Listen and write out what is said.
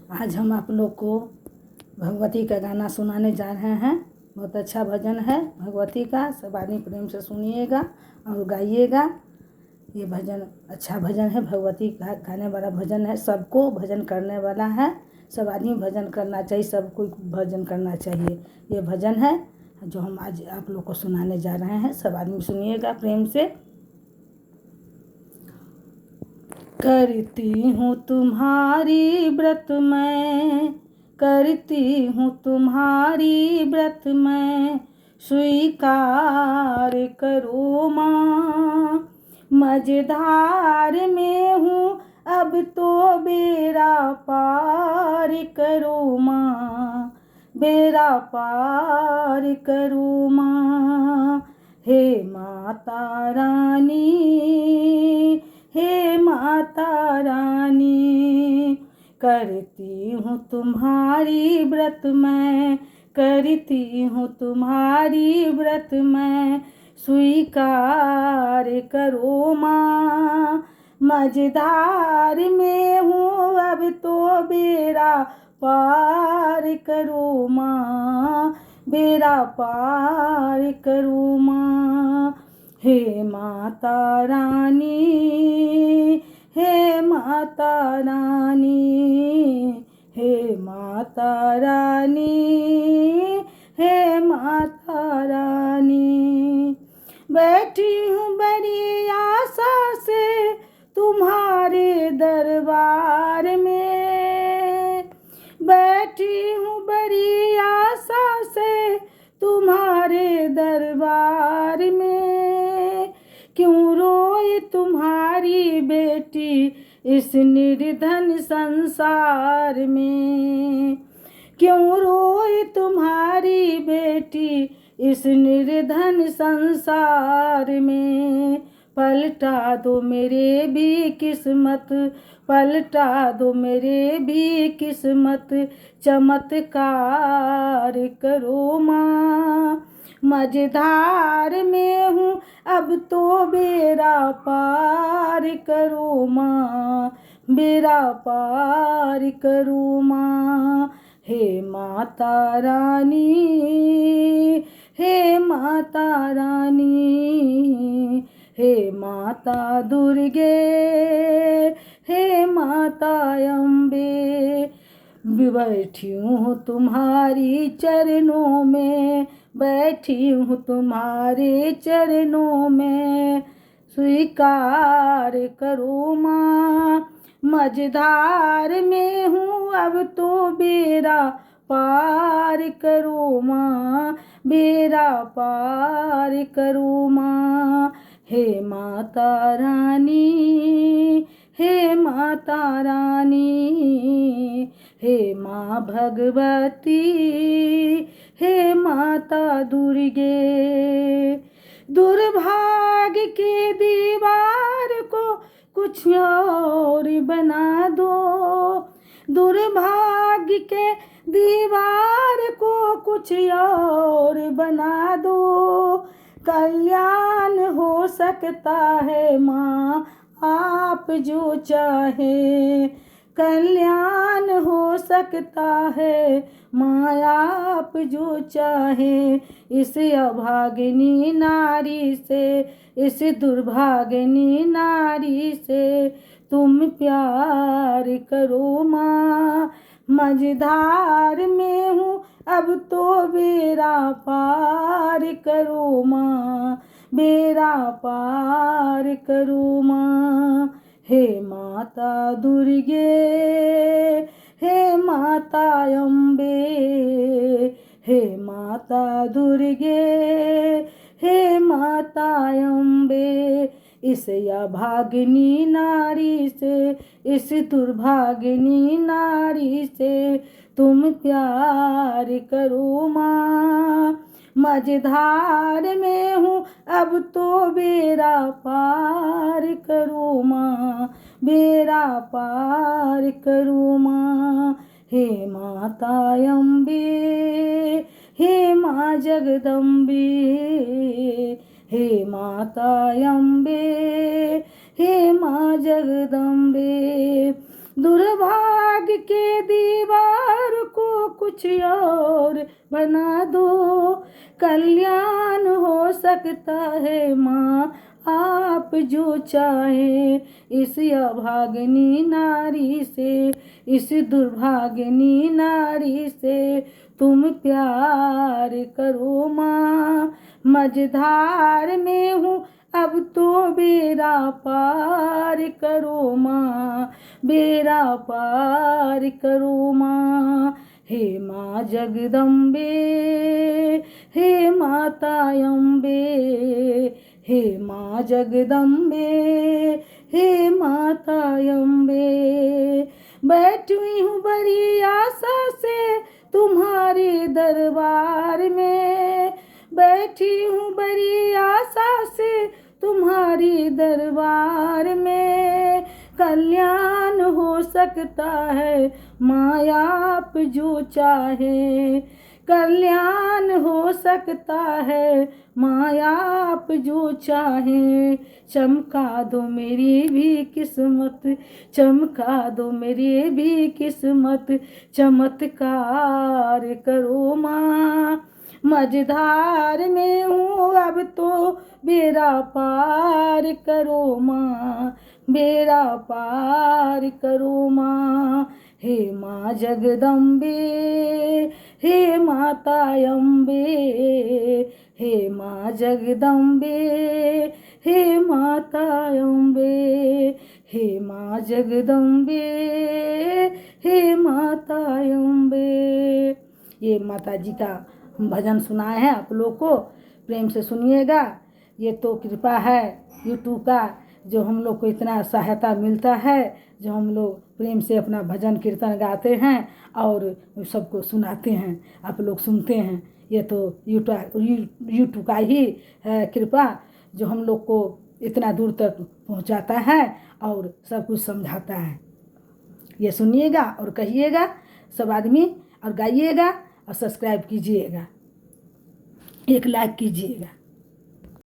आज हम आप लोग को भगवती का गाना सुनाने जा रहे हैं। बहुत अच्छा भजन है भगवती का, सब आदमी प्रेम से सुनिएगा और गाइएगा। ये भजन अच्छा भजन है, भगवती का गाने वाला भजन है, सबको भजन करने वाला है। सब आदमी भजन करना चाहिए, सबको भजन करना चाहिए। ये भजन है जो हम आज आप लोग को सुनाने जा रहे हैं, सब आदमी सुनिएगा प्रेम से। करती हूँ तुम्हारी व्रत मैं, करती हूँ तुम्हारी व्रत मैं, स्वीकार करो माँ। मझधार में हूँ अब तो बेड़ा पार करो माँ, बेड़ा पार करो माँ। हे माता रानी, हे माता रानी, करती हूँ तुम्हारी व्रत मैं, करती हूँ तुम्हारी व्रत मैं, स्वीकार करो माँ। मझधार में हूँ अब तो बेड़ा पार करो माँ, बेड़ा पार करो माँ। हे माता रानी, हे माता रानी, हे माता रानी, हे माता रानी। बैठी हूँ बड़ी आशा से तुम्हारे दरबार में, बैठी हूँ बड़ी आशा से तुम्हारे दरबार में। क्यों रोए तुम्हारी बेटी इस निर्धन संसार में, क्यों रोए तुम्हारी बेटी इस निर्धन संसार में। पलटा दो मेरे भी किस्मत, पलटा दो मेरे भी किस्मत, चमत्कार करो माँ। मझधार में हूँ अब तो बेड़ा पार करो माँ, बेड़ा पार करो माँ। हे माता रानी, हे माता रानी, हे माता दुर्गे, हे माता अम्बे। बैठी हूँ तुम्हारी चरणों में, बैठी हूँ तुम्हारे चरणों में, स्वीकार करो माँ। मझधार में हूँ अब तो बेड़ा पार करो माँ, बेड़ा पार करो माँ। हे माता रानी, हे माता रानी, हे माँ भगवती, हे माता दुर्गे। दुर्भाग्य के दीवार को कुछ और बना दो, दुर्भाग्य के दीवार को कुछ और बना दो। कल्याण हो सकता है माँ आप जो चाहे, कल्याण हो सकता है माँ आप जो चाहे। इस अभागिनी नारी से, इस दुर्भागिनी नारी से तुम प्यार करो माँ। मझधार में हूँ अब तो बेड़ा पार करो माँ, बेड़ा पार करो माँ। हे माता दुर्गे, हे माता अम्बे, हे माता दुर्गे, हे माता अम्बे। इस अभागिनी नारी से, इस दुर्भागिनी नारी से तुम प्यार करो माँ। मझधार में हूँ अब तो बेड़ा पार करो माँ, बेड़ा पार करो माँ। हे माता अम्बे, हे माँ जगदम्बे, हे माता अम्बे, हे माँ जगदम्बे। दुर्भाग्य के दीवार को कुछ और बना दो, कल्याण हो सकता है माँ आप जो चाहे। इस अभागिनी नारी से, इस दुर्भागिनी नारी से तुम प्यार करो माँ। मझधार में हूँ अब तो बेड़ा पार करो माँ, बेड़ा पार करो माँ। हे माँ जगदम्बे, हे माता अम्बे, हे माँ जगदम्बे, हे माता अम्बे। बैठी हूँ बड़ी आशा से तुम्हारे दरबार में, बैठी हूँ बड़ी आशा से तुम्हारी दरबार में। कल्याण हो सकता है माँ आप जो चाहे, कल्याण हो सकता है माँ आप जो चाहे। चमका दो मेरी भी किस्मत, चमका दो मेरी भी किस्मत, चमत्कार करो माँ। मझधार में हूँ अब तो बेड़ा पार करो माँ, बेड़ा पार करो माँ। हे माँ जगदम्बे, हे माता अम्बे, हे माँ जगदम्बे, हे माता अम्बे, हे माँ जगदम्बे, हे माता अम्बे। ये माता जी का भजन सुनाए हैं, आप लोग को प्रेम से सुनिएगा। ये तो कृपा है यूट्यूब का, जो हम लोग को इतना सहायता मिलता है, जो हम लोग प्रेम से अपना भजन कीर्तन गाते हैं और सबको सुनाते हैं, आप लोग सुनते हैं। ये तो यूट्यूब का ही है कृपा, जो हम लोग को इतना दूर तक पहुंचाता है और सब कुछ समझाता है। ये सुनिएगा और कहिएगा सब आदमी, और गाइएगा और सब्सक्राइब कीजिएगा, एक लाइक कीजिएगा।